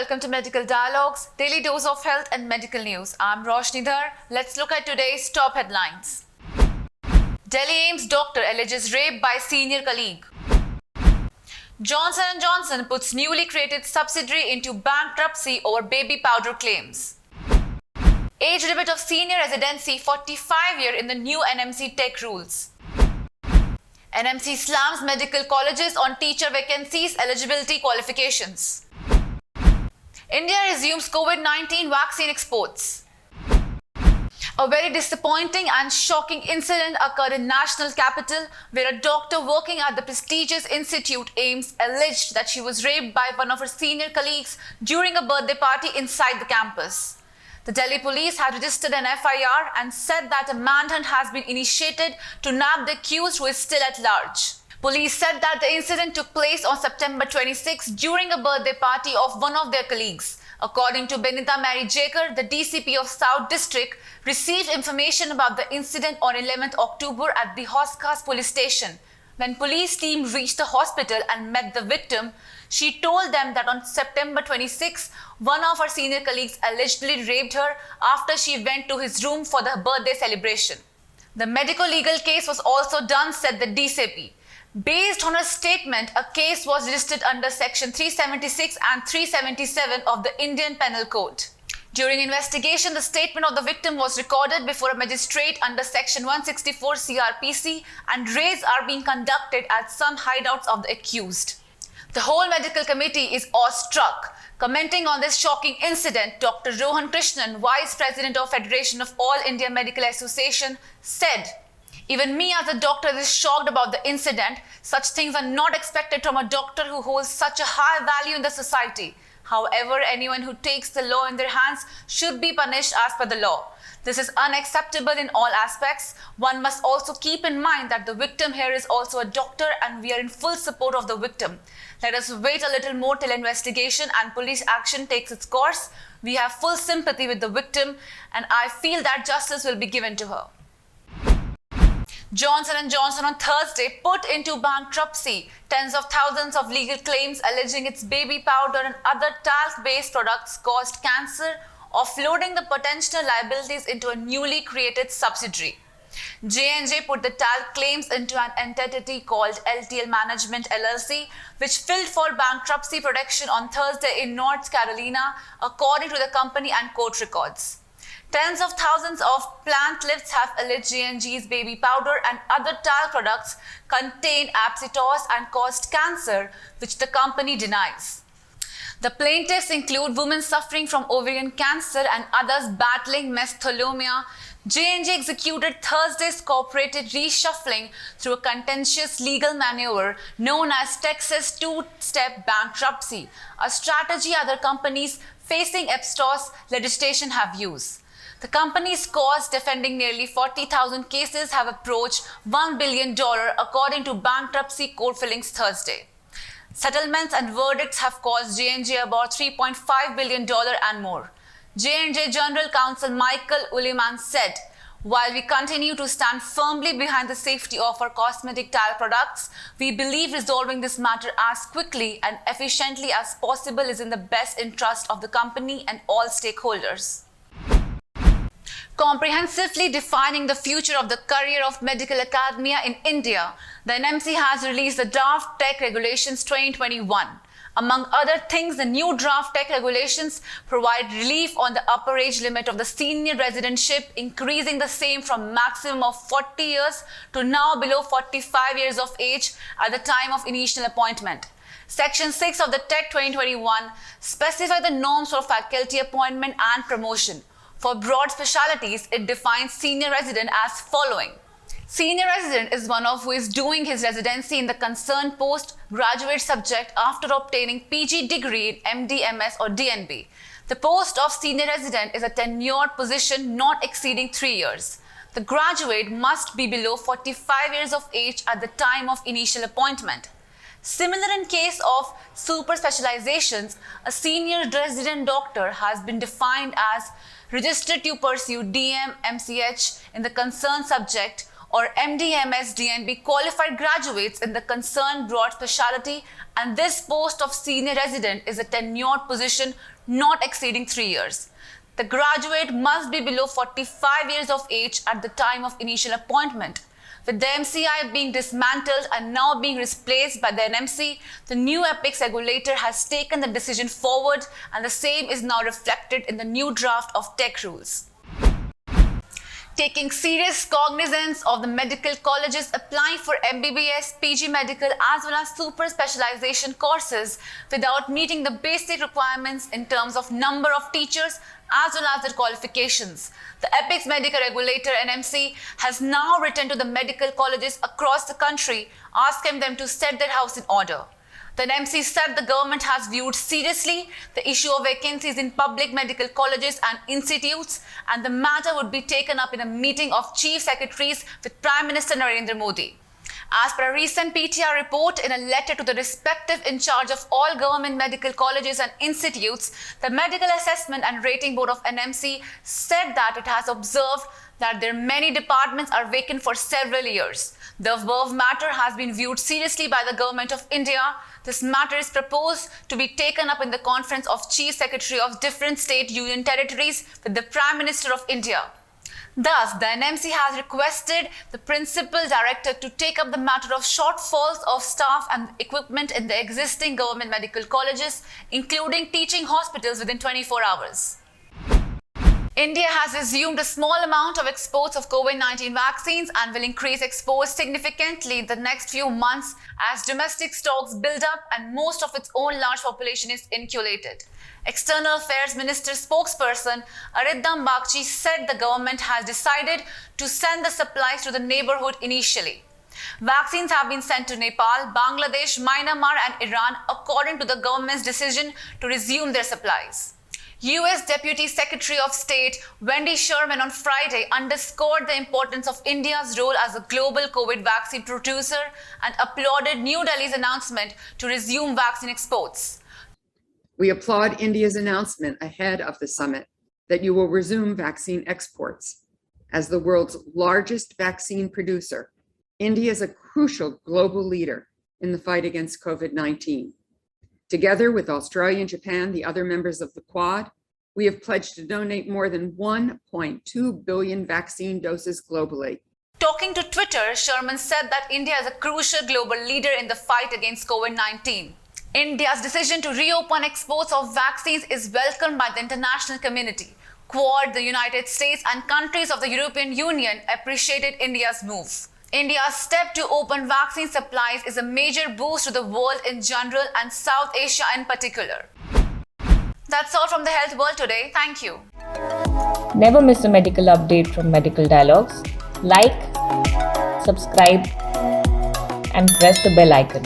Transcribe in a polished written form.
welcome to Medical Dialogues, daily dose of health and medical news. I'm Roshni Dhar. Let's look at today's top headlines. Delhi AIIMS doctor alleges rape by senior colleague. Johnson & Johnson puts newly created subsidiary into bankruptcy over baby powder claims. Age limit of senior residency 45-year in the new NMC tech rules. NMC slams medical colleges on teacher vacancies eligibility qualifications. India resumes COVID-19 vaccine exports. A very disappointing and shocking incident occurred in national capital where a doctor working at the prestigious institute AIIMS alleged that she was raped by one of her senior colleagues during a birthday party inside the campus. The Delhi police had registered an FIR and said that a manhunt has been initiated to nab the accused who is still at large. Police said that the incident took place on September 26 during a birthday party of one of their colleagues. According to Benita Mary Jaker, the DCP of South District received information about the incident on 11th October at the Hoskas police station. When police team reached the hospital and met the victim, she told them that on September 26, one of her senior colleagues allegedly raped her after she went to his room for the birthday celebration. The medical legal case was also done, said the DCP. Based on her statement, a case was registered under Section 376 and 377 of the Indian Penal Code. During investigation, the statement of the victim was recorded before a magistrate under Section 164 CRPC and raids are being conducted at some hideouts of the accused. The whole medical committee is awestruck. Commenting on this shocking incident, Dr. Rohan Krishnan, Vice President of Federation of All India Medical Association, said, "Even me as a doctor is shocked about the incident. Such things are not expected from a doctor who holds such a high value in the society. However, anyone who takes the law in their hands should be punished as per the law. This is unacceptable in all aspects. One must also keep in mind that the victim here is also a doctor and we are in full support of the victim. Let us wait a little more till investigation and police action takes its course. We have full sympathy with the victim and I feel that justice will be given to her." Johnson & Johnson on Thursday put into bankruptcy tens of thousands of legal claims alleging its baby powder and other talc-based products caused cancer, offloading the potential liabilities into a newly created subsidiary. J&J put the talc claims into an entity called LTL Management LLC, which filed for bankruptcy protection on Thursday in North Carolina, according to the company and court records. Tens of thousands of plant lifts have alleged J&J's baby powder and other talc products contain asbestos and caused cancer, which the company denies. The plaintiffs include women suffering from ovarian cancer and others battling mesothelioma. J&J executed Thursday's corporate reshuffling through a contentious legal maneuver known as Texas two-step bankruptcy, a strategy other companies facing asbestos legislation have used. The company's costs defending nearly 40,000 cases have approached $1 billion, according to bankruptcy court filings Thursday. Settlements and verdicts have cost J&J about $3.5 billion and more. J&J General Counsel Michael Uliman said, "While we continue to stand firmly behind the safety of our cosmetic talc products, we believe resolving this matter as quickly and efficiently as possible is in the best interest of the company and all stakeholders." Comprehensively defining the future of the career of medical academia in India, the NMC has released the Draft Tech Regulations 2021. Among other things, the new Draft Tech Regulations provide relief on the upper age limit of the senior residentship, increasing the same from maximum of 40 years to now below 45 years of age at the time of initial appointment. Section 6 of the Tech 2021 specify the norms for faculty appointment and promotion. For broad specialties, it defines senior resident as following. Senior resident is one of who is doing his residency in the concerned postgraduate subject after obtaining PG degree in MD, MS or DNB. The post of senior resident is a tenured position not exceeding 3 years. The graduate must be below 45 years of age at the time of initial appointment. Similar in case of super specializations, a senior resident doctor has been defined as registered to pursue DM, MCH in the concerned subject or MD, MS, DNB qualified graduates in the concerned broad specialty, and this post of senior resident is a tenured position not exceeding 3 years. The graduate must be below 45 years of age at the time of initial appointment. With the MCI being dismantled and now being replaced by the NMC, the new apex regulator has taken the decision forward, and the same is now reflected in the new draft of tech rules. Taking serious cognizance of the medical colleges applying for MBBS, PG medical as well as super specialization courses without meeting the basic requirements in terms of number of teachers as well as their qualifications. The Apex Medical Regulator NMC has now written to the medical colleges across the country asking them to set their house in order. The NMC said the government has viewed seriously the issue of vacancies in public medical colleges and institutes, and the matter would be taken up in a meeting of chief secretaries with Prime Minister Narendra Modi. As per a recent PTR report in a letter to the respective in charge of all government medical colleges and institutes, the Medical Assessment and Rating Board of NMC said that it has observed that their many departments are vacant for several years. The above matter has been viewed seriously by the Government of India. This matter is proposed to be taken up in the Conference of Chief Secretary of different state union territories with the Prime Minister of India. Thus, the NMC has requested the Principal Director to take up the matter of shortfalls of staff and equipment in the existing government medical colleges, including teaching hospitals, within 24 hours. India has resumed a small amount of exports of COVID-19 vaccines and will increase exports significantly in the next few months as domestic stocks build up and most of its own large population is inoculated. External Affairs Minister spokesperson Arindam Bagchi said the government has decided to send the supplies to the neighborhood initially. Vaccines have been sent to Nepal, Bangladesh, Myanmar and Iran according to the government's decision to resume their supplies. US Deputy Secretary of State Wendy Sherman on Friday underscored the importance of India's role as a global COVID vaccine producer and applauded New Delhi's announcement to resume vaccine exports. We applaud India's announcement ahead of the summit that you will resume vaccine exports. As the world's largest vaccine producer, India is a crucial global leader in the fight against COVID-19. Together with Australia and Japan, the other members of the Quad, we have pledged to donate more than 1.2 billion vaccine doses globally. Talking to Twitter, Sherman said that India is a crucial global leader in the fight against COVID-19. India's decision to reopen exports of vaccines is welcomed by the international community. Quad, the United States, and countries of the European Union appreciated India's move. India's step to open vaccine supplies is a major boost to the world in general and South Asia in particular. That's all from the Health World today. Thank you. Never miss a medical update from Medical Dialogues. Like, subscribe, and press the bell icon.